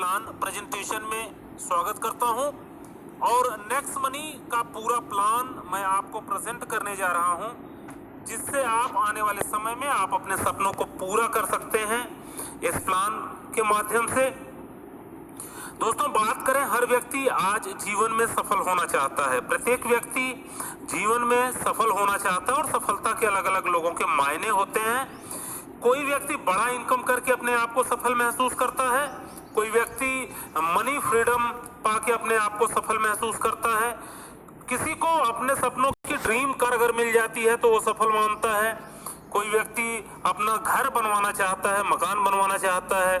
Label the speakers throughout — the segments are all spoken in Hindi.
Speaker 1: प्लान प्रेजेंटेशन में स्वागत करता हूं और नेक्स्ट मनी का पूरा प्लान मैं आपको प्रेजेंट करने जा रहा हूं, जिससे आप आने वाले समय में आप अपने सपनों को पूरा कर सकते हैं इस प्लान के माध्यम से। दोस्तों, बात करें, हर व्यक्ति आज जीवन में सफल होना चाहता है। प्रत्येक व्यक्ति जीवन में सफल होना चाहता है और सफलता के अलग अलग लोगों के मायने होते हैं। कोई व्यक्ति बड़ा इनकम करके अपने आप को सफल महसूस करता है, कोई व्यक्ति मनी फ्रीडम पाके अपने आप को सफल महसूस करता है, किसी को अपने सपनों की ड्रीम कार अगर मिल जाती है तो वो सफल मानता है, कोई व्यक्ति अपना घर बनवाना चाहता है, मकान बनवाना चाहता है,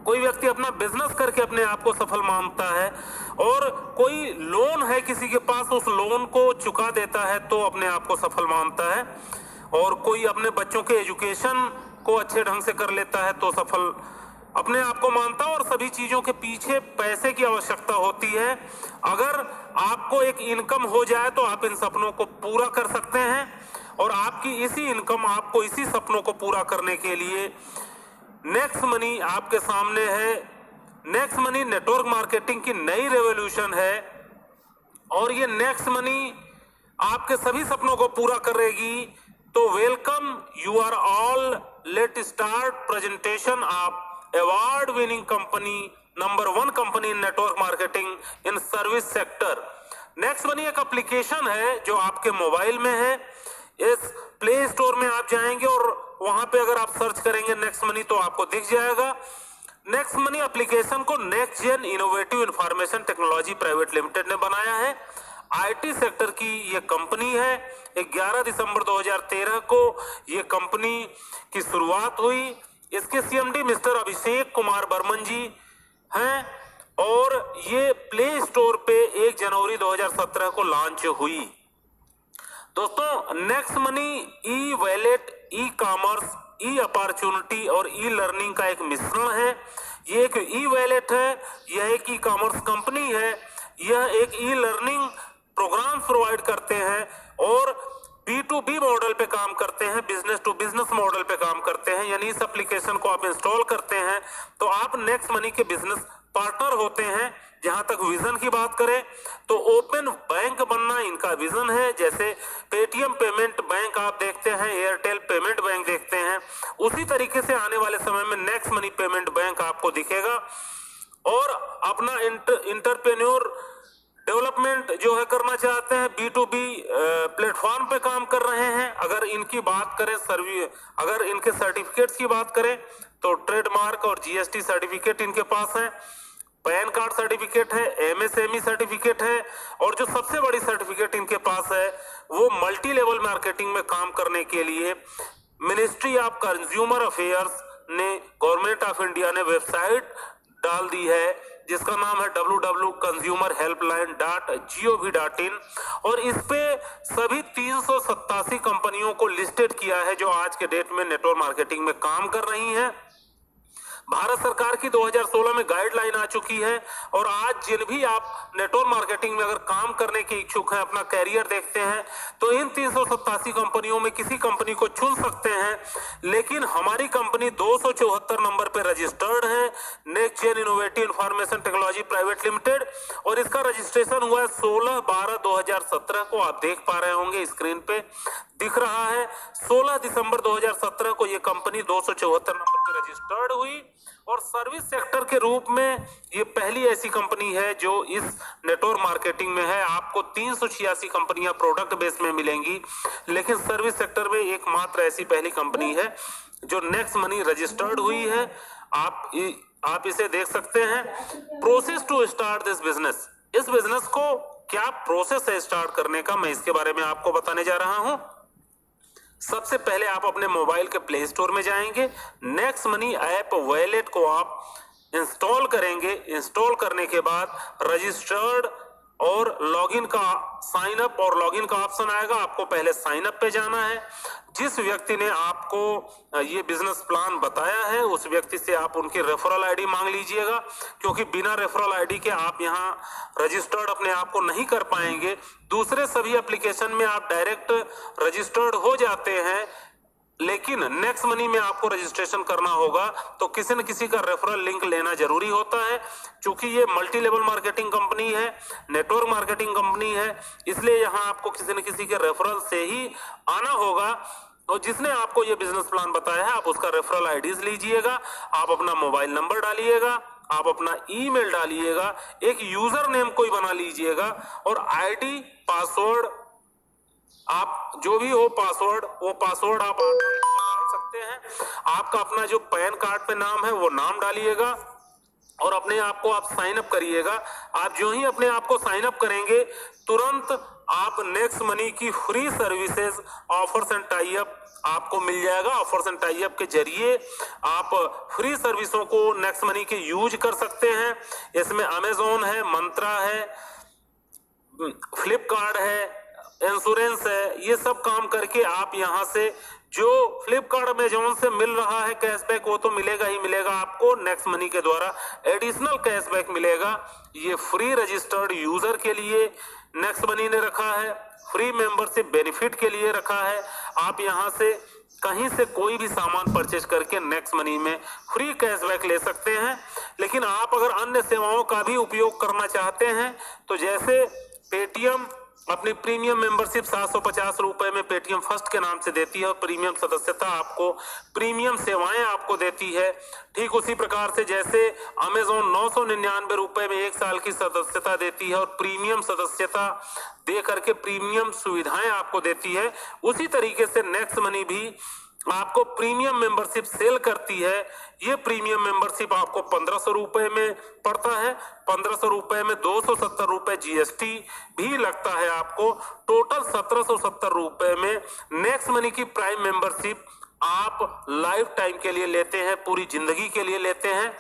Speaker 1: कोई व्यक्ति अपना बिजनेस करके अपने आप को सफल मानता है, और कोई लोन है किसी के पास, उस लोन को चुका देता है तो अपने आप को सफल मानता है, और कोई अपने बच्चों के एजुकेशन को अच्छे ढंग से कर लेता है तो सफल अपने आप को मानता है। और सभी चीजों के पीछे पैसे की आवश्यकता होती है। अगर आपको एक इनकम हो जाए तो आप इन सपनों को पूरा कर सकते हैं, और आपकी इसी इनकम आपको इसी सपनों को पूरा करने के लिए नेक्स्ट मनी आपके सामने है। नेक्स्ट मनी नेटवर्क मार्केटिंग की नई रेवोल्यूशन है और ये नेक्स्ट मनी आपके सभी सपनों को पूरा करेगी। तो welcome, you are all, let start presentation of award winning company, number 1 company in network marketing in service sector. Next Money एक एप्लीकेशन है जो आपके मोबाइल में है। इस प्ले स्टोर में आप जाएंगे और वहां पे अगर आप सर्च करेंगे नेक्स्ट मनी तो आपको दिख जाएगा। नेक्स्ट मनी एप्लीकेशन को Next Gen Innovative Information Technology Private Limited ने बनाया है। आईटी सेक्टर की ये कंपनी है। 11 दिसंबर 2013 को ये कंपनी की शुरुआत हुई। इसके सीएमडी मिस्टर अभिषेक कुमार बर्मन जी हैं और ये प्ले स्टोर पे 1 जनवरी 2017 को लॉन्च हुई। दोस्तों, नेक्स्ट मनी ई वैलेट, ई कॉमर्स, ई अपॉर्चुनिटी और ई लर्निंग का एक मिश्रण है। ये एक ई वैलेट है, यह एक ई कॉमर्स कंपनी है, यह एक ई लर्निंग प्रोग्राम प्रोवाइड करते हैं और B2B मॉडल पे काम करते हैं, बिजनेस टू बिजनेस मॉडल पे काम करते हैं। यानी इस एप्लीकेशन को आप इंस्टॉल करते हैं तो आप नेक्स्ट मनी के बिजनेस पार्टनर होते हैं। जहां तक विजन की बात करें तो ओपन बैंक बनना इनका विजन है। जैसे पेटीएम पेमेंट बैंक आप देखते हैं, एयरटेल पेमेंट बैंक देखते हैं, उसी तरीके से आने वाले समय में नेक्स्ट मनी पेमेंट बैंक आपको दिखेगा। और अपना इंटरप्रेन्योर डेवलपमेंट जो है करना चाहते हैं, B2B प्लेटफॉर्म पे काम कर रहे हैं। अगर इनकी बात करें अगर इनके सर्टिफिकेट्स की बात करें तो ट्रेडमार्क और GST सर्टिफिकेट इनके पास है, पैन कार्ड सर्टिफिकेट है, MSME सर्टिफिकेट है, और जो सबसे बड़ी सर्टिफिकेट इनके पास है वो मल्टी लेवल मार्केटिंग में काम करने के लिए मिनिस्ट्री ऑफ कंज्यूमर अफेयर्स ने, गवर्नमेंट ऑफ इंडिया ने वेबसाइट डाल दी है जिसका नाम है www.consumerhelpline.gov.in, और इस पे सभी 387 कंपनियों को लिस्टेड किया है जो आज के डेट में नेटवर्क मार्केटिंग में काम कर रही हैं। भारत सरकार की 2016 में गाइडलाइन आ चुकी है और आज जिन भी आप नेटवर्क मार्केटिंग में अगर काम करने के इच्छुक हैं, अपना कैरियर देखते हैं, तो इन 387 कंपनियों में किसी कंपनी को चुन सकते हैं। लेकिन हमारी कंपनी 274 नंबर पे रजिस्टर्ड है, Next Gen Innovative Information Technology Private Limited, और इसका रजिस्ट्रेशन हुआ है 16/12/2017 को। आप देख पा रहे होंगे स्क्रीन पे दिख रहा है। 16 दिसंबर 2017 को ये कंपनी 274 नंबर पे रजिस्टर्ड हुई और सर्विस सेक्टर के रूप में ये पहली ऐसी कंपनी है जो इस नेटवर्क मार्केटिंग में है। आपको 386 कंपनियां प्रोडक्ट बेस में मिलेंगी, लेकिन सर्विस सेक्टर में एकमात्र ऐसी पहली कंपनी है जो नेक्स्ट मनी रजिस्टर्ड हुई है। आप इसे देख सकते हैं। Process to start this business, इस बिजनेस को क्या प्रोसेस है स्टार्ट करने का, मैं इसके बारे में आपको बताने जा रहा हूं। सबसे पहले आप अपने मोबाइल के प्ले स्टोर में जाएंगे, नेक्स्ट मनी ऐप वॉलेट को आप इंस्टॉल करेंगे। इंस्टॉल करने के बाद रजिस्टर्ड और लॉगिन का साइन अप और लॉगिन का ऑप्शन आएगा। आपको पहले साइन अप पे जाना है। जिस व्यक्ति ने आपको ये बिजनेस प्लान बताया है उस व्यक्ति से आप उनकी रेफरल आईडी मांग लीजिएगा, क्योंकि बिना रेफरल आईडी के आप यहाँ रजिस्टर्ड अपने आप को नहीं कर पाएंगे। दूसरे सभी एप्लीकेशन में आप डायरेक्ट रजिस्टर्ड हो जाते हैं, लेकिन नेक्स्ट मनी में आपको रजिस्ट्रेशन करना होगा तो किसी न किसी का रेफरल लिंक लेना जरूरी होता है। क्योंकि ये मल्टी लेवल मार्केटिंग कंपनी है, नेटवर्क मार्केटिंग कंपनी है, इसलिए यहाँ आपको किसी न किसी के रेफरल से ही आना होगा। और जिसने आपको ये बिजनेस प्लान बताया है आप उसका रेफरल आईडीज लीजिएगा, आप अपना मोबाइल नंबर डालिएगा, आप अपना ईमेल डालिएगा, एक यूजर नेम कोई बना लीजिएगा और आईडी पासवर्ड आप जो भी हो पासवर्ड, वो पासवर्ड आप डाल सकते हैं। आपका अपना जो पैन कार्ड पे नाम है वो नाम डालिएगा और अपने आप को आप साइन अप करिएगा। आप जो ही अपने आप को साइन अप करेंगे तुरंत आप नेक्स्ट मनी की free services offers and tie up आपको मिल जाएगा। ऑफर्स एंड टाई अप के जरिए आप फ्री सर्विसों को नेक्स्ट मनी के यूज कर सकते हैं। इसमें अमेजोन है, मंत्रा है, फ्लिपकार्ट है, इंश्योरेंस है, ये सब काम करके आप यहां से जो फ्लिपकार्ट अमेजोन से मिल रहा है कैशबैक वो तो मिलेगा ही मिलेगा, आपको नेक्स्ट मनी के द्वारा एडिशनल कैशबैक मिलेगा। ये फ्री रजिस्टर्ड यूजर के लिए नेक्स्ट मनी ने रखा है, फ्री मेंबरशिप बेनिफिट के लिए रखा है। आप यहां से कहीं से कोई भी सामान परचेज करके नेक्स्ट मनी में फ्री कैशबैक ले सकते हैं। लेकिन आप अगर अन्य सेवाओं का भी उपयोग करना चाहते हैं तो जैसे पेटीएम अपनी प्रीमियम मेंबरशिप 750 रुपए में पेटीएम फर्स्ट के नाम से देती है और प्रीमियम सदस्यता आपको प्रीमियम सेवाएं आपको देती है। ठीक उसी प्रकार से जैसे अमेजोन 999 रुपए में 1 साल की सदस्यता देती है और प्रीमियम सदस्यता दे करके प्रीमियम सुविधाएं आपको देती है, उसी तरीके से नेक्स्ट मनी भी आपको प्रीमियम मेंबरशिप सेल करती है। ये प्रीमियम मेंबरशिप आपको 1500 रुपए में पड़ता है। 1500 रुपए में 270 रुपए जीएसटी भी लगता है आपको। टोटल 1770 रुपए में नेक्स्ट मनी की प्राइम मेंबरशिप आप लाइफ टाइम के लिए लेते हैं, पूरी जिंदगी के लिए लेते हैं।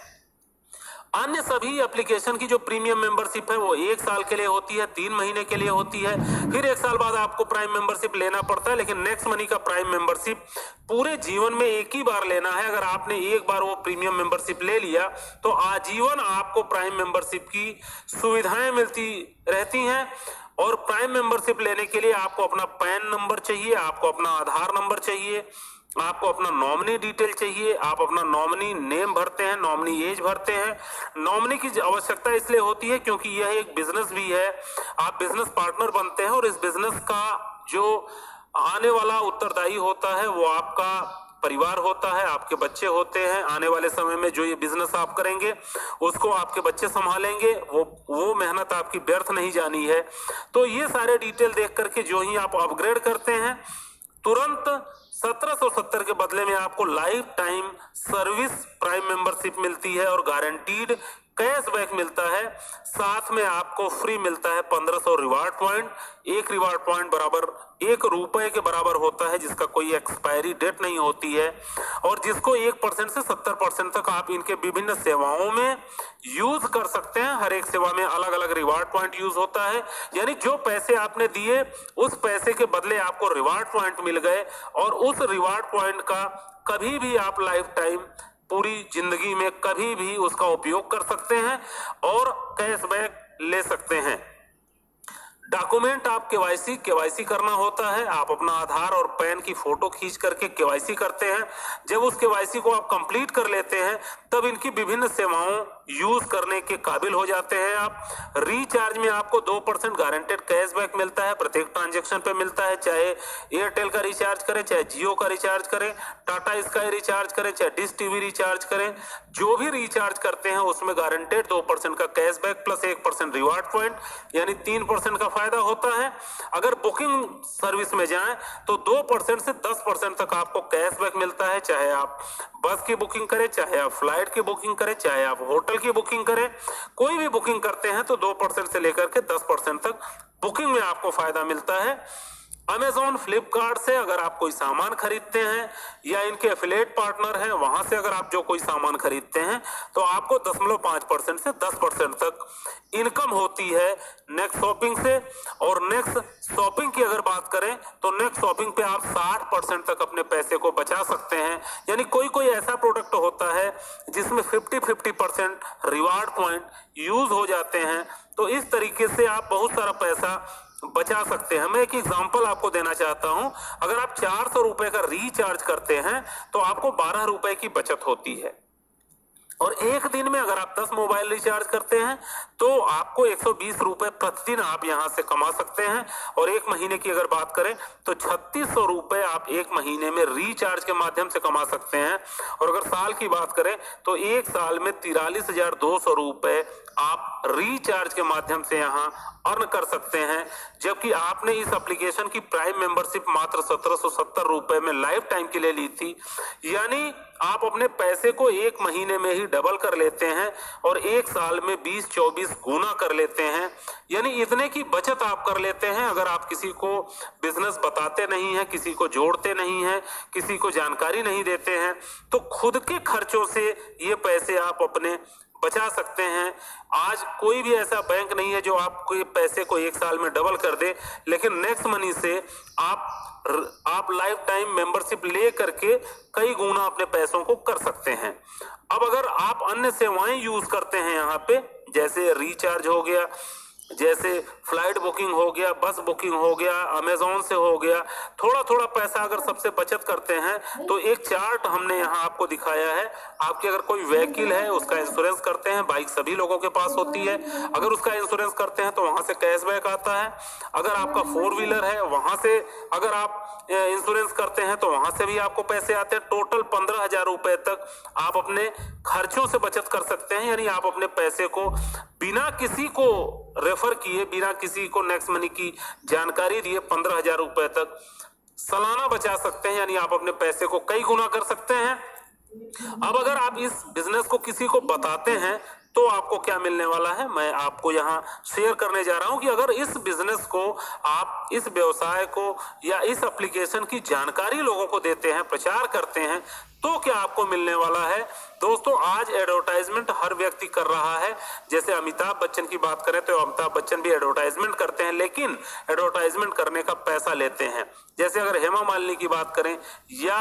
Speaker 1: अन्य सभी एप्लीकेशन की जो प्रीमियम मेंबरशिप है वो 1 साल के लिए होती है, 3 महीने के लिए होती है, फिर 1 साल बाद आपको प्राइम मेंबरशिप लेना पड़ता है। लेकिन नेक्स्ट मनी का प्राइम मेंबरशिप पूरे जीवन में एक ही बार लेना है। अगर आपने एक बार वो प्रीमियम मेंबरशिप ले लिया तो आजीवन आपको प्राइम मेंबरशिप की सुविधाएं मिलती रहती हैं। और प्राइम मेंबरशिप लेने के लिए आपको अपना पैन नंबर चाहिए, आपको अपना आधार नंबर चाहिए, आपको अपना नॉमिनी डिटेल चाहिए, आप अपना नॉमिनी नेम भरते हैं, नॉमिनी एज भरते हैं। नॉमिनी की आवश्यकता इसलिए होती है क्योंकि यह एक बिजनेस भी है, आप बिजनेस पार्टनर बनते हैं और इस बिजनेस का जो आने वाला उत्तरदायी होता है वो आपका परिवार होता है, आपके बच्चे होते हैं। आने वाले समय में जो ये बिजनेस आप करेंगे उसको आपके बच्चे संभालेंगे, वो मेहनत आपकी व्यर्थ नहीं जानी है। तो ये सारे डिटेल देख करके जो ही आप अपग्रेड करते हैं तुरंत 1770 के बदले में आपको life time service prime membership मिलती है और गारंटीड कैशबैक मिलता है। साथ में आपको फ्री मिलता है 1500 रिवार्ड पॉइंट। एक रिवार्ड पॉइंट बराबर 1 रुपए के बराबर होता है, जिसका कोई एक्सपायरी डेट नहीं होती है और जिसको 1% से 70% तक आप इनके विभिन्न सेवाओं में यूज कर सकते हैं। हर एक सेवा में अलग अलग रिवार्ड पॉइंट यूज होता है, यानी जो पैसे आपने दिए उस पैसे के बदले आपको रिवार्ड पॉइंट मिल गए और उस रिवार्ड पॉइंट का कभी भी आप लाइफ टाइम पूरी जिंदगी में कभी भी उसका उपयोग कर सकते हैं और कैशबैक ले सकते हैं। डॉक्यूमेंट आप केवाईसी करना होता है। आप अपना आधार और पैन की फोटो खींच करके केवाईसी करते हैं। जब उस केवाईसी को आप कंप्लीट कर लेते हैं तब इनकी विभिन्न सेवाओं यूज करने के काबिल हो जाते हैं आप। रिचार्ज में आपको 2% गारंटेड कैशबैक मिलता है, प्रत्येक ट्रांजैक्शन पे मिलता है। चाहे एयरटेल का रिचार्ज करें, चाहे जियो का रिचार्ज करें, टाटा स्काई रिचार्ज करें, चाहे डिश टीवी रिचार्ज करें, जो भी रिचार्ज करते हैं उसमें गारंटेड 2% का कैशबैक प्लस 1% रिवार्ड पॉइंट, यानी 3% का फायदा होता है। अगर बुकिंग सर्विस में जाएं तो 2% से 10% तक आपको कैशबैक मिलता है। चाहे आप बस की बुकिंग करें, चाहे आप फ्लाइट की बुकिंग करें, चाहे आप होटल की बुकिंग करें, कोई भी बुकिंग करते हैं तो 2% से लेकर के 10% तक बुकिंग में आपको फायदा मिलता है। अमेजॉन, फ्लिपकार्ट से अगर आप कोई सामान खरीदते हैं या इनके एफिलिएट पार्टनर हैं वहां से अगर आप जो कोई सामान खरीदते हैं तो आपको 0.5% से 10% तक इनकम होती है नेक्स्ट शॉपिंग से। और नेक्स्ट शॉपिंग की अगर बात करें तो नेक्स्ट शॉपिंग पे आप 60% तक अपने पैसे को बचा सकते हैं। यानी कोई ऐसा प्रोडक्ट होता है जिसमें 50% रिवार्ड पॉइंट यूज हो जाते हैं, तो इस तरीके से आप बहुत सारा पैसा बचा सकते हैं। मैं एक एग्जांपल आपको देना चाहता हूं। अगर आप 400 रुपए का रिचार्ज करते हैं तो आपको 12 रुपए की बचत होती है, और एक दिन में अगर आप 10 मोबाइल रिचार्ज करते हैं तो आपको 120 रुपए प्रतिदिन आप यहां से कमा सकते हैं। और एक महीने की अगर बात करें तो 3600 रुपए आप एक महीने में रिचार्ज के माध्यम से कमा सकते हैं। और अगर साल की बात करें तो एक साल में 43,200 रुपए आप रिचार्ज के माध्यम से यहां अर्न कर सकते हैं। जबकि आपने इस एप्लीकेशन की प्राइम मेंबरशिप मात्र 1770 रुपए में लाइफ टाइम के लिए ली थी। यानी आप अपने पैसे को एक महीने में ही डबल कर लेते हैं और एक साल में 20-24 गुना कर लेते हैं। यानी इतने की बचत आप कर लेते हैं। अगर आप किसी को बिजनेस बताते नहीं हैं, किसी को जोड़ते नहीं हैं, किसी को जानकारी नहीं देते हैं, तो खुद के खर्चों से ये पैसे आप अपने बचा सकते हैं। आज कोई भी ऐसा बैंक नहीं है जो आपको पैसे को एक साल में डबल कर दे, लेकिन नेक्स्ट मनी से आप लाइफ टाइम मेंबरशिप ले करके कई गुना अपने पैसों को कर सकते हैं। अब अगर आप अन्य सेवाएं यूज करते हैं यहाँ पे, जैसे रिचार्ज हो गया, जैसे फ्लाइट बुकिंग हो गया, बस बुकिंग हो गया, अमेजोन से हो गया, थोड़ा थोड़ा पैसा अगर सबसे बचत करते हैं तो एक चार्ट हमने यहाँ आपको दिखाया है। आपकी अगर कोई व्हीकल है उसका इंश्योरेंस करते हैं, बाइक सभी लोगों के पास होती है, अगर उसका इंश्योरेंस करते हैं तो वहां से कैशबैक आता है। अगर आपका 4 व्हीलर है वहां से अगर आप इंश्योरेंस करते हैं तो वहां से भी आपको पैसे आते हैं। टोटल 15,000 रुपए तक आप अपने खर्चों से बचत कर सकते हैं। यानी आप अपने पैसे को बिना किसी को रेफर किए, बिना किसी को नेक्स्ट मनी की जानकारी दिए 15,000 रुपए तक सालाना बचा सकते हैं। यानी आप अपने पैसे को कई गुना कर सकते हैं। अब अगर आप इस बिजनेस को किसी को बताते हैं तो आपको क्या मिलने वाला है, मैं आपको यहाँ शेयर करने जा रहा हूं कि अगर इस बिजनेस को आप, इस व्यवसाय को या इस एप्लीकेशन की जानकारी लोगों को देते हैं, प्रचार करते हैं, तो क्या आपको मिलने वाला है। दोस्तों, आज एडवर्टाइजमेंट हर व्यक्ति कर रहा है। जैसे अमिताभ बच्चन की बात करें तो अमिताभ बच्चन भी एडवर्टाइजमेंट करते हैं, लेकिन एडवर्टाइजमेंट करने का पैसा लेते हैं। जैसे अगर हेमा मालिनी की बात करें या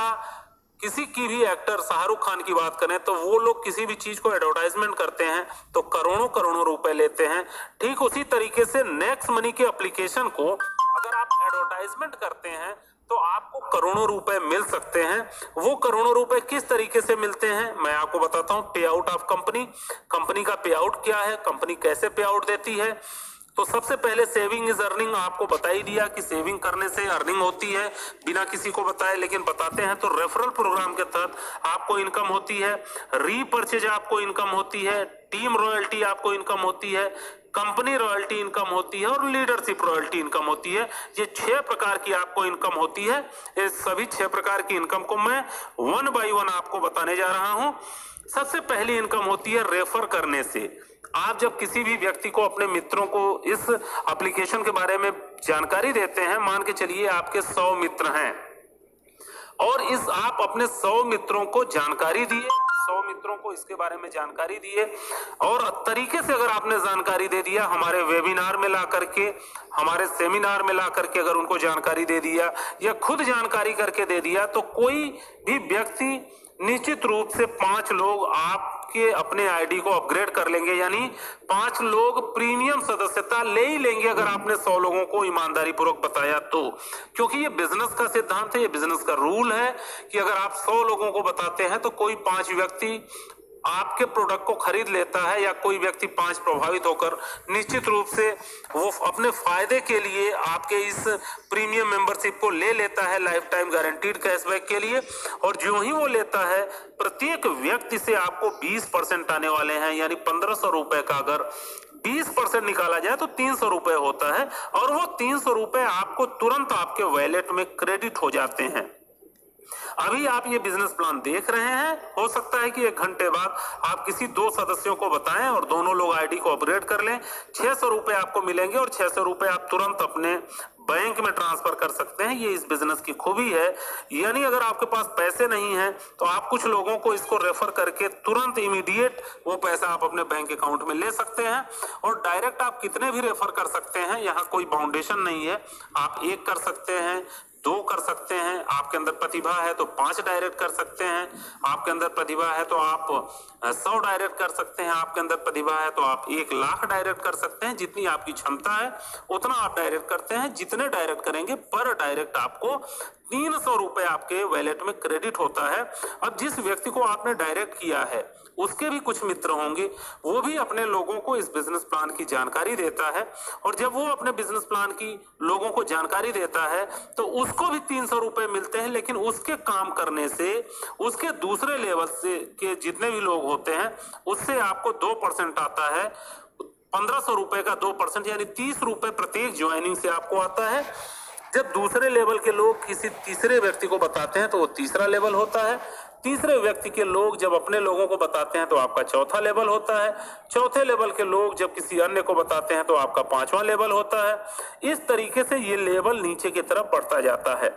Speaker 1: किसी की भी एक्टर शाहरुख खान की बात करें तो वो लोग किसी भी चीज को एडवर्टाइजमेंट करते हैं तो करोड़ों करोड़ों रुपए लेते हैं। ठीक उसी तरीके से नेक्स्ट मनी के एप्लीकेशन को अगर आप एडवर्टाइजमेंट करते हैं तो आपको करोड़ों रुपए मिल सकते हैं। वो करोड़ों रुपए किस तरीके से मिलते हैं मैं आपको बताता हूं। पे आउट ऑफ कंपनी, कंपनी का पे आउट क्या है, कंपनी कैसे पे आउट देती है। तो सबसे पहले सेविंग इज अर्निंग, आपको बता ही दिया कि सेविंग करने से अर्निंग होती है बिना किसी को बताए, लेकिन बताते हैं तो रेफरल प्रोग्राम के तहत आपको इनकम होती है, रीपर्चेज आपको इनकम होती है, टीम रॉयल्टी आपको इनकम होती है, कंपनी रॉयल्टी इनकम होती है और लीडरशिप रॉयल्टी इनकम होती है। ये 6 प्रकार की आपको इनकम होती है। इस सभी 6 प्रकार की इनकम को मैं 1 बाय 1 आपको बताने जा रहा हूं। सबसे पहली इनकम होती है रेफर करने से। आप जब किसी भी व्यक्ति को, अपने मित्रों को इस एप्लीकेशन के बारे में जानकारी देते हैं, मान के चलिए आपके 100 मित्र हैं और इस आप अपने 100 मित्रों को जानकारी दिए, 100 मित्रों को इसके बारे में जानकारी दिए और तरीके से अगर आपने जानकारी दे दिया, हमारे वेबिनार में ला करके, हमारे सेमिनार में ला करके अगर उनको जानकारी दे दिया या खुद जानकारी करके दे दिया, तो कोई भी व्यक्ति निश्चित रूप से 5 लोग आपके अपने आईडी को अपग्रेड कर लेंगे। यानी 5 लोग प्रीमियम सदस्यता ले ही लेंगे अगर आपने 100 लोगों को ईमानदारी पूर्वक बताया तो। क्योंकि ये बिजनेस का सिद्धांत है, ये बिजनेस का रूल है कि अगर आप 100 लोगों को बताते हैं तो कोई 5 व्यक्ति आपके प्रोडक्ट को खरीद लेता है या कोई व्यक्ति 5 प्रभावित होकर निश्चित रूप से वो अपने फायदे के लिए आपके इस प्रीमियम मेंबरशिप को ले लेता है लाइफ टाइम गारंटीड कैशबैक के लिए। और जो ही वो लेता है, प्रत्येक व्यक्ति से आपको 20% आने वाले हैं। यानी 1500 रुपए का अगर 20% निकाला जाए तो 300 रुपए होता है और वो 300 रुपए आपको तुरंत आपके वॉलेट में क्रेडिट हो जाते हैं। अभी आप ये बिजनेस प्लान देख रहे हैं, हो सकता है कि 1 घंटे बाद आप किसी 2 सदस्यों को बताएं और दोनों लोग आईडी को अपग्रेड कर लें। 600 रुपए आपको मिलेंगे और 600 रुपए आप तुरंत अपने बैंक में ट्रांसफर कर सकते हैं। ये इस बिजनेस की खूबी है। यानी अगर आपके पास पैसे नहीं हैं तो आप कुछ लोगों को इसको रेफर करके तुरंत इमीडिएट वो पैसा आप अपने बैंक अकाउंट में ले सकते हैं। और डायरेक्ट आप कितने भी रेफर कर सकते हैं, यहाँ कोई बाउंडेशन नहीं है। आप 1 कर सकते हैं, 2 कर सकते हैं, आपके अंदर प्रतिभा है तो 5 डायरेक्ट कर सकते हैं, आपके अंदर प्रतिभा है तो आप 100 डायरेक्ट कर सकते हैं, आपके अंदर प्रतिभा है तो आप 1 लाख डायरेक्ट कर सकते हैं। जितनी आपकी क्षमता है उतना आप डायरेक्ट करते हैं। जितने डायरेक्ट करेंगे पर डायरेक्ट आपको 300 रुपए आपके वैलेट में क्रेडिट होता है। अब जिस व्यक्ति को आपने डायरेक्ट किया है उसके भी कुछ मित्र होंगे, वो भी अपने लोगों को इस बिजनेस प्लान की जानकारी देता है, और जब वो अपने बिजनेस प्लान की लोगों को जानकारी देता है तो उसको भी 300 रुपए मिलते हैं। लेकिन उसके काम करने से उसके दूसरे लेवल से के जितने भी लोग होते हैं उससे आपको 2% आता है। 1500 रुपए का 2% यानी 30 रुपए प्रत्येक ज्वाइनिंग से आपको आता है। जब दूसरे लेवल के लोग किसी तीसरे व्यक्ति को बताते हैं तो वो तीसरा लेवल होता है। तीसरे व्यक्ति के लोग जब अपने लोगों को बताते हैं तो आपका चौथा लेवल होता है। चौथे लेवल के लोग जब किसी अन्य को बताते हैं तो आपका 5वां लेवल होता है। इस तरीके से ये लेवल नीचे की तरफ बढ़ता जाता है।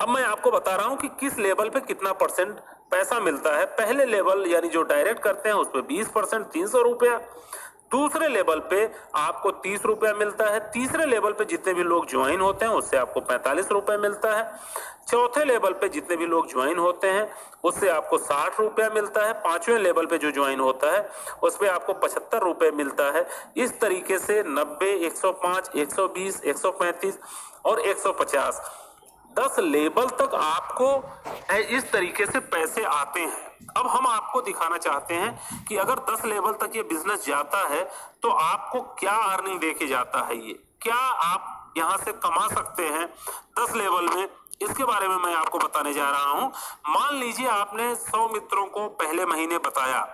Speaker 1: अब मैं आपको बता रहा हूं कि किस लेवल पे कितना परसेंट पैसा मिलता है। पहले लेवल यानी जो डायरेक्ट करते हैं उस पर 20% 300 रुपया। दूसरे लेवल पे आपको 30 रुपया मिलता है। तीसरे लेवल पे जितने भी लोग ज्वाइन होते हैं उससे आपको 45 रुपये मिलता है। चौथे लेवल पे जितने भी लोग ज्वाइन होते हैं उससे आपको 60 रुपया मिलता है। 5वें लेवल पे जो ज्वाइन होता है उस पे आपको 75 रुपये मिलता है। इस तरीके से 90, 105, 120, 135 और 150 10 लेवल तक आपको इस तरीके से पैसे आते हैं। अब हम आपको दिखाना चाहते हैं कि अगर 10 लेवल तक ये बिजनेस जाता है तो आपको क्या अर्निंग देके जाता है, ये क्या आप यहां से कमा सकते हैं 10 लेवल में, इसके बारे में मैं आपको बताने जा रहा हूं। मान लीजिए आपने 100 मित्रों को पहले महीने बताया,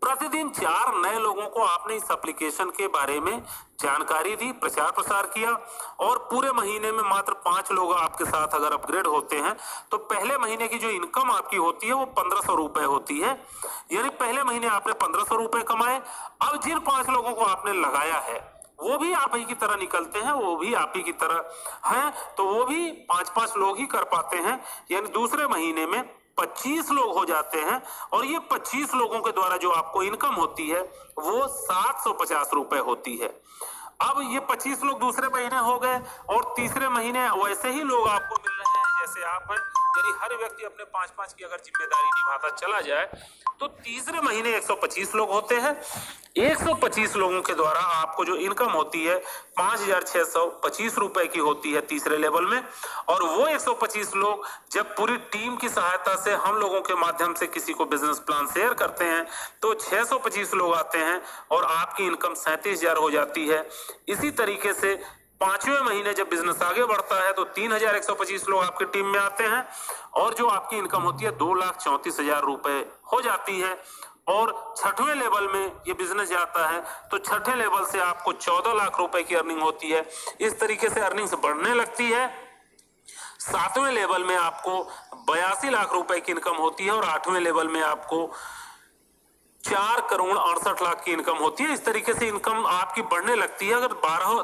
Speaker 1: प्रतिदिन 4 नए लोगों को आपने इस एप्लीकेशन के बारे में जानकारी दी, प्रचार प्रसार किया, और पूरे महीने में मात्र 5 लोग आपके साथ अगर अपग्रेड होते हैं तो पहले महीने की जो इनकम आपकी होती है वो 1500 रुपए होती है। यानी पहले महीने आपने 1500 रुपए कमाए। अब जिन 5 लोगों को आपने लगाया है वो भी आप ही की तरह निकलते हैं, वो भी आप ही की तरह हैं, तो वो भी 5-5 लोग ही कर पाते हैं। यानी दूसरे महीने में 25 लोग हो जाते हैं, और ये 25 लोगों के द्वारा जो आपको इनकम होती है वो 750 रुपए होती है। अब ये 25 लोग दूसरे महीने हो गए, और तीसरे महीने वैसे ही लोग आपको मिल रहे हैं जैसे आप हैं। यदि हर व्यक्ति अपने 5-5 की अगर जिम्मेदारी निभाता चला जाए तो तीसरे महीने 125 लोग होते हैं। 125 लोगों के द्वारा आपको जो इनकम होती है 5625 रुपए की होती है तीसरे लेवल में। और वो 125 लोग जब पूरी टीम की सहायता से हम लोगों के माध्यम से किसी को बिजनेस प्लान शेयर करते हैं तो 625 लोग आते हैं और आपकी इनकम 37,000 हो जाती है। इसी तरीके से 5वें महीने जब बिजनेस आगे बढ़ता है तो 3125 लोग आपकी टीम में आते हैं, और जो आपकी इनकम होती है 2,34,000 रुपए हो जाती है। और 6वें लेवल में ये बिजनेस जाता है तो 6ठे लेवल से आपको 14 लाख रुपए की अर्निंग होती है। इस तरीके से अर्निंग्स बढ़ने लगती है। 7वें लेवल में आपको 82 लाख रुपए की इनकम होती है, और 8वें लेवल में आपको 4,68,00,000 की इनकम होती है। इस तरीके से इनकम आपकी बढ़ने लगती है। अगर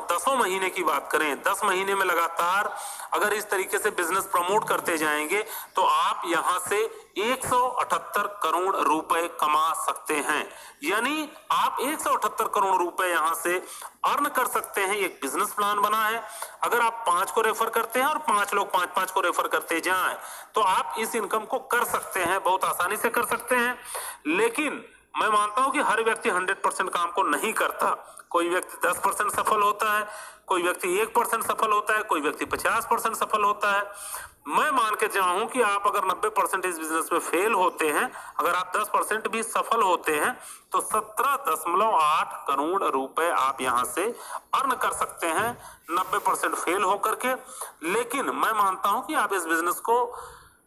Speaker 1: 10 महीने की बात करें, 10 महीने में लगातार अगर इस तरीके से बिजनेस प्रमोट करते जाएंगे तो आप यहां से 178 करोड़ रुपए कमा सकते हैं। यानी आप 178 करोड़ रुपए यहां से अर्न कर सकते हैं। एक बिजनेस प्लान बना है, अगर आप 5 को रेफर करते हैं और 5 लोग 5-5 को रेफर करते जाएं तो आप इस इनकम को कर सकते हैं, बहुत आसानी से कर सकते हैं। लेकिन मैं मानता हूं कि हर व्यक्ति 100% काम को नहीं करता। कोई व्यक्ति 10% सफल होता है, कोई व्यक्ति 1% सफल होता है, कोई व्यक्ति 50% सफल होता है। मैं मान के चाहूं कि आप अगर 90% इस बिजनेस में फेल होते हैं, अगर आप 10% भी सफल होते हैं तो 17.8 करोड़ रुपए आप यहां से अर्न कर सकते हैं 90% फेल होकर के। लेकिन मैं मानता हूं कि आप इस बिजनेस को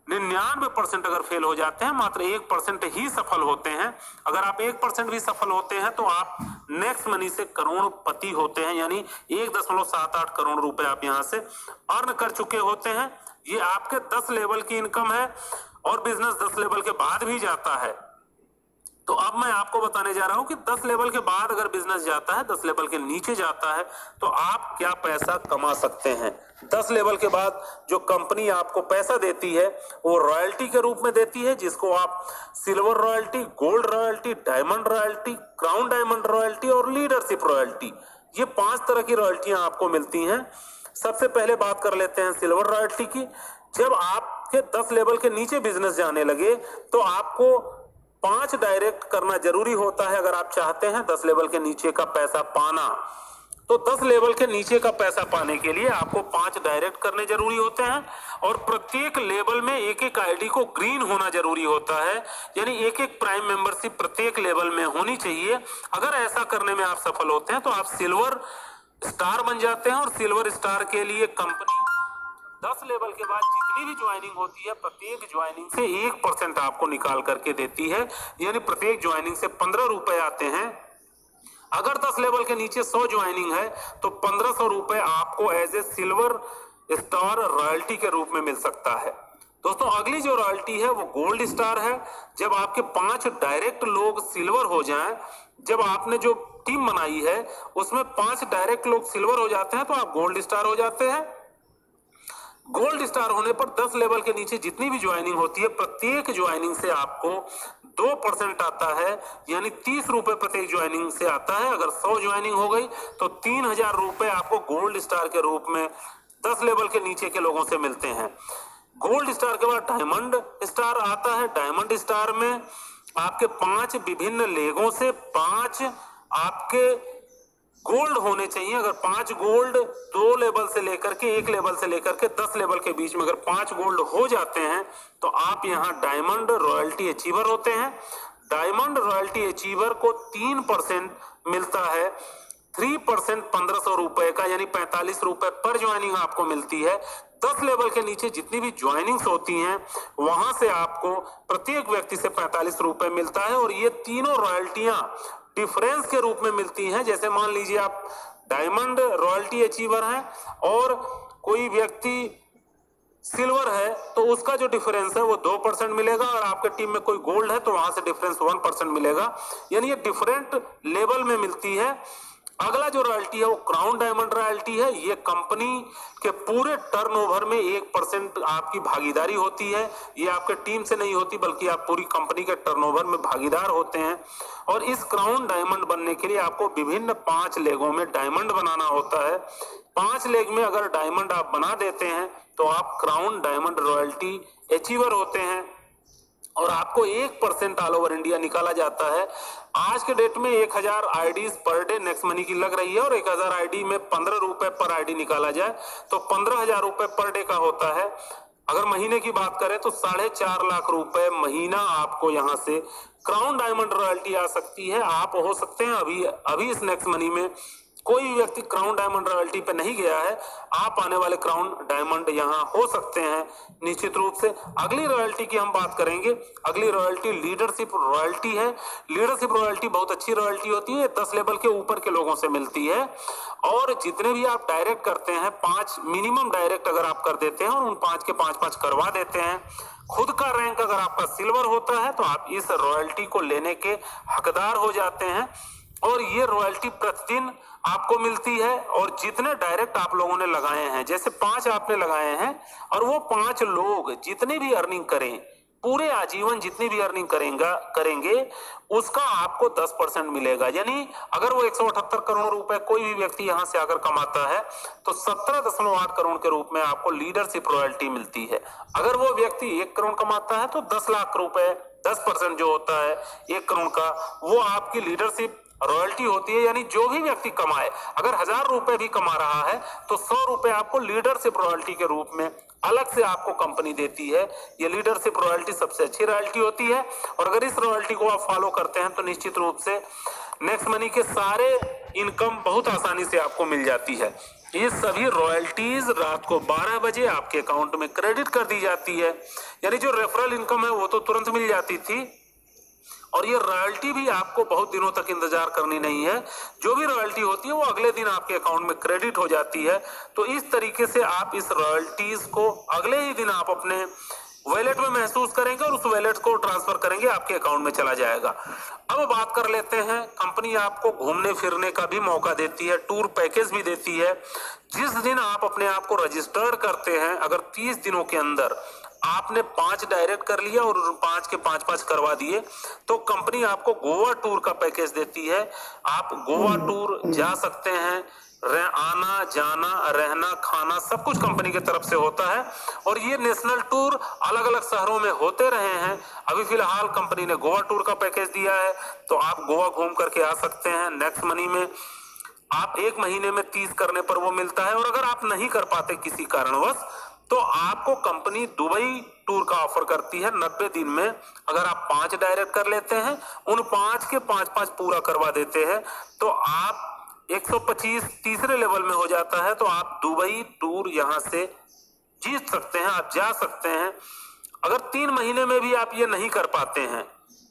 Speaker 1: 99% अगर फेल हो जाते हैं, मात्र 1% ही सफल होते हैं। अगर आप 1% भी सफल होते हैं तो आप नेक्स्ट मनी से करोड़पति होते हैं। यानी 1.78 करोड़ रुपए आप यहां से अर्न कर चुके होते हैं। ये आपके 10 लेवल की इनकम है, और बिजनेस 10 लेवल के बाद भी जाता है। तो अब मैं आपको बताने जा रहा हूं कि 10 लेवल के बाद अगर बिजनेस जाता है, 10 लेवल के नीचे जाता है तो आप क्या पैसा कमा सकते हैं। 10 लेवल के बाद जो कंपनी आपको पैसा देती है वो रॉयल्टी के रूप में देती है, जिसको आप silver royalty, gold royalty, diamond royalty, crown diamond royalty और लीडरशिप रॉयल्टी, ये 5 तरह की रॉयल्टियां आपको मिलती हैं। सबसे पहले बात कर लेते हैं सिल्वर रॉयल्टी की। जब आपके 10 लेवल के नीचे बिजनेस जाने लगे तो आपको 5 डायरेक्ट करना जरूरी होता है। अगर आप चाहते हैं 10 लेवल के नीचे का पैसा पाना, तो 10 लेवल के नीचे का पैसा पाने के लिए आपको 5 डायरेक्ट करने जरूरी होते हैं और प्रत्येक लेवल में एक एक आईडी को ग्रीन होना जरूरी होता है, यानी एक एक प्राइम मेंबरशिप प्रत्येक लेवल में होनी चाहिए। अगर ऐसा करने में आप सफल होते हैं तो आप सिल्वर स्टार बन जाते हैं और सिल्वर स्टार के लिए कंपनी 10 लेवल के बाद जितनी भी ज्वाइनिंग होती है प्रत्येक ज्वाइनिंग से 1% आपको निकाल करके देती है, यानी प्रत्येक ज्वाइनिंग से 15 रुपए आते हैं। अगर 10 लेवल के नीचे 100 ज्वाइनिंग है तो 1500 रुपए आपको as a silver star royalty के रूप में मिल सकता है। दोस्तों अगली जो रॉयल्टी है वो गोल्ड स्टार है। जब आपके 5 डायरेक्ट लोग सिल्वर हो जाएं, जब आपने जो टीम बनाई है उसमें 5 डायरेक्ट लोग सिल्वर हो जाते हैं तो आप गोल्ड स्टार हो जाते हैं। गोल्ड स्टार होने पर 10 लेवल के नीचे जितनी भी ज्वाइनिंग होती है प्रत्येक ज्वाइनिंग से आपको 2% आता है, यानी 30 रुपए प्रत्येक ज्वाइनिंग से आता है। अगर 100 ज्वाइनिंग हो गई तो 3000 रुपए आपको गोल्ड स्टार के रूप में 10 लेवल के नीचे के लोगों से मिलते हैं। गोल्ड स्टार के बाद डायमंड स्टार आता है। डायमंड स्टार में आपके 5 विभिन्न लेगों से 5 आपके गोल्ड होने चाहिए। अगर 5 गोल्ड 2 लेवल से लेकर के 1 लेवल से लेकर के 10 लेवल के बीच में अगर 5 गोल्ड हो जाते हैं तो आप यहाँ डायमंड रॉयल्टी अचीवर होते हैं। डायमंड रॉयल्टी अचीवर को 3% मिलता है। 3% 1500 रुपए का, यानी 45 रुपए पर ज्वाइनिंग आपको मिलती है। 10 लेवल के नीचे जितनी भी ज्वाइनिंग्स होती हैं वहां से आपको प्रत्येक व्यक्ति से 45 रुपए मिलता है और ये तीनों रॉयल्टियां डिफरेंस के रूप में मिलती हैं। जैसे मान लीजिए आप डायमंड रॉयल्टी अचीवर हैं और कोई व्यक्ति सिल्वर है तो उसका जो डिफरेंस है वो 2% मिलेगा और आपके टीम में कोई गोल्ड है तो वहां से डिफरेंस 1% मिलेगा, यानी ये डिफरेंट लेवल में मिलती है। अगला जो रॉयल्टी है वो क्राउन डायमंड रॉयल्टी है। ये कंपनी के पूरे टर्नओवर में 1% आपकी भागीदारी होती है। ये आपके टीम से नहीं होती बल्कि आप पूरी कंपनी के टर्नओवर में भागीदार होते हैं। और इस क्राउन डायमंड बनने के लिए आपको विभिन्न 5 लेगों में डायमंड बनाना होता है। 5 लेग में अगर डायमंड आप बना देते हैं तो आप क्राउन डायमंड रॉयल्टी अचीवर होते हैं और आपको 1% ऑल ओवर इंडिया निकाला जाता है। आज के डेट में 1000 IDs per day next money की लग रही है और 1000 आईडी में 15 रुपए पर आईडी निकाला जाए तो 15,000 रुपए पर डे का होता है। अगर महीने की बात करें तो 4.5 लाख रुपए महीना आपको यहाँ से क्राउन डायमंड रॉयल्टी आ सकती है। आप हो सकते हैं अभी इस नेक्स्ट मनी में कोई भी व्यक्ति क्राउन डायमंड रॉयल्टी पे नहीं गया है, आप आने वाले क्राउन डायमंड यहाँ हो सकते हैं निश्चित रूप से। अगली रॉयल्टी की हम बात करेंगे। अगली रॉयल्टी लीडरशिप रॉयल्टी है। लीडरशिप रॉयल्टी बहुत अच्छी रॉयल्टी होती है, 10 लेवल के ऊपर के लोगों से मिलती है और जितने भी आप डायरेक्ट करते हैं 5 मिनिमम डायरेक्ट अगर आप कर देते हैं और उन 5 के 5-5 करवा देते हैं, खुद का रैंक अगर आपका सिल्वर होता है तो आप इस रॉयल्टी को लेने के हकदार हो जाते हैं और ये रॉयल्टी प्रतिदिन आपको मिलती है। और जितने डायरेक्ट आप लोगों ने लगाए हैं, जैसे 5 आपने लगाए हैं और वो 5 लोग जितनी भी अर्निंग करें, पूरे आजीवन जितनी भी अर्निंग करेंगे उसका आपको 10% मिलेगा। यानी अगर वो 178 करोड़ रुपए कोई भी व्यक्ति यहाँ से आकर कमाता है तो 17.8 करोड़ के रूप में आपको लीडरशिप रॉयल्टी मिलती है। अगर वो व्यक्ति 1 करोड़ कमाता है तो 10 लाख रुपए 10% जो होता है 1 करोड़ का वो आपकी लीडरशिप रॉयल्टी होती है। यानी जो भी व्यक्ति कमाए, अगर 1000 रुपए भी कमा रहा है तो 100 रुपए आपको लीडरशिप रॉयल्टी के रूप में अलग से आपको कंपनी देती है। ये लीडरशिप रॉयल्टी सबसे अच्छी रॉयल्टी होती है और अगर इस रॉयल्टी को आप फॉलो करते हैं तो निश्चित रूप से नेक्स्ट मनी के सारे इनकम बहुत आसानी से आपको मिल जाती है। ये सभी रॉयल्टीज रात को 12 बजे आपके अकाउंट में क्रेडिट कर दी जाती है। यानी जो रेफरल इनकम है वो तो तुरंत मिल जाती थी और ये रॉयल्टी भी आपको बहुत दिनों तक इंतजार करनी नहीं है। जो भी रॉयल्टी होती है वो अगले दिन आपके अकाउंट में क्रेडिट हो जाती है। तो इस तरीके से आप इस रॉयल्टीज को अगले ही दिन आप अपने वॉलेट में महसूस करेंगे और उस वॉलेट को ट्रांसफर करेंगे, आपके अकाउंट में चला जाएगा। अब बात कर लेते हैं, कंपनी आपको घूमने फिरने का भी मौका देती है, टूर पैकेज भी देती है। जिस दिन आप अपने आप को रजिस्टर्ड करते हैं, अगर 30 दिनों के अंदर आपने 5 डायरेक्ट कर लिया और 5 के 5 करवा दिए, तो कंपनी आपको गोवा टूर का पैकेज देती है। आप गोवा टूर जा सकते हैं, आना जाना रहना खाना सब कुछ कंपनी की तरफ से होता है। और ये नेशनल टूर अलग अलग शहरों में होते रहे हैं। अभी फिलहाल कंपनी ने गोवा टूर का पैकेज दिया है, तो आप गोवा घूम करके आ सकते हैं। नेक्स्ट मनी में आप 1 महीने में 30 करने पर वो मिलता है। और अगर आप नहीं कर पाते किसी कारणवश, तो आपको कंपनी दुबई टूर का ऑफर करती है 90 दिन में। अगर आप 5 डायरेक्ट कर लेते हैं, उन 5 के 5 पूरा करवा देते हैं, तो आप 125 तीसरे लेवल में हो जाता है। तो आप दुबई टूर यहां से जीत सकते हैं, आप जा सकते हैं। अगर 3 महीने में भी आप ये नहीं कर पाते हैं,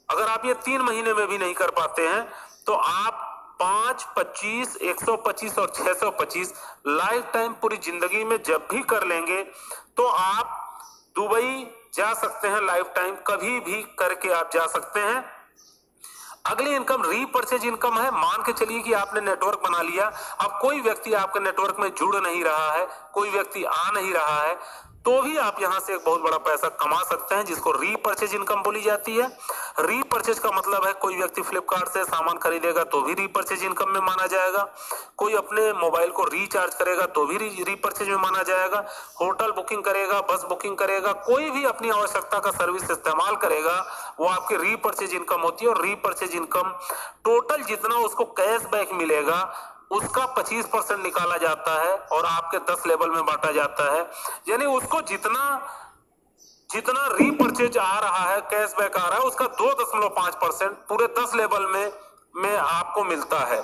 Speaker 1: अगर आप ये 3 महीने में भी नहीं कर पाते हैं, तो आप 5, 25, 125 और 625 लाइफ टाइम पूरी जिंदगी में जब भी कर लेंगे, तो आप दुबई जा सकते हैं। लाइफ टाइम कभी भी करके आप जा सकते हैं। अगली इनकम रीपर्चेज इनकम है। मान के चलिए कि आपने नेटवर्क बना लिया, अब कोई व्यक्ति आपके नेटवर्क में जुड़ नहीं रहा है, कोई व्यक्ति आ नहीं रहा है, तो भी आप यहां से एक बहुत बड़ा पैसा कमा सकते हैं, जिसको रीपर्चेज इनकम बोली जाती है। रीपर्चेज का मतलब है कोई व्यक्ति फ्लिपकार्ट से सामान खरीदेगा तो भी रीपर्चेज इनकम में माना जाएगा, कोई अपने मोबाइल को रिचार्ज करेगा तो भी रीपर्चेज में माना जाएगा, होटल बुकिंग करेगा, बस बुकिंग करेगा, कोई भी अपनी आवश्यकता का सर्विस इस्तेमाल करेगा, वो आपकी रीपर्चेज इनकम होती है। और रीपर्चेज इनकम टोटल जितना उसको कैशबैक मिलेगा उसका 25% निकाला जाता है और आपके 10 लेवल में बांटा जाता है। यानी उसको जितना जितना रीपर्चेज आ रहा है, कैशबैक आ रहा है, उसका 2.5% पूरे 10 लेवल में आपको मिलता है।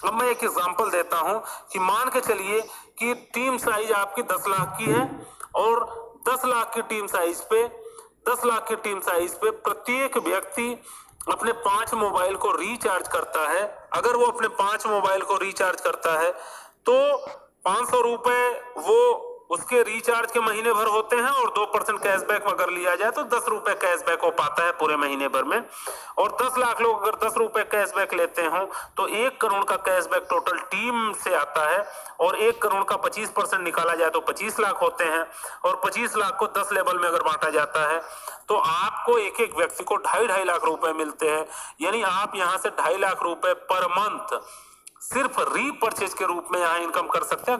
Speaker 1: अब मैं एक एग्जांपल देता हूं कि मान के चलिए कि टीम साइज आपकी 10 लाख की है और 10 लाख की टीम साइज पे 10 लाख की टीम साइज पे प्रत्येक व्यक्ति अपने 5 मोबाइल को रिचार्ज करता है। अगर वो अपने 5 मोबाइल को रिचार्ज करता है तो 500 रुपए वो उसके रिचार्ज के महीने भर होते हैं और 2% कैशबैक अगर लिया जाए तो 10 रुपए कैशबैक हो पाता है पूरे महीने भर में। और 10 लाख लोग अगर 10 रुपए कैशबैक लेते हो तो 1 करोड़ का कैशबैक टोटल टीम से आता है। और 1 करोड़ का 25% निकाला जाए तो 25 लाख होते हैं। और 25 लाख को 10 लेवल में अगर बांटा जाता है तो आपको एक एक व्यक्ति को 2.5 लाख रुपए मिलते हैं। यानी आप यहां से 2.5 लाख रुपए पर मंथ सिर्फ रीपर्चेज के रूप में यहां इनकम कर सकते हैं।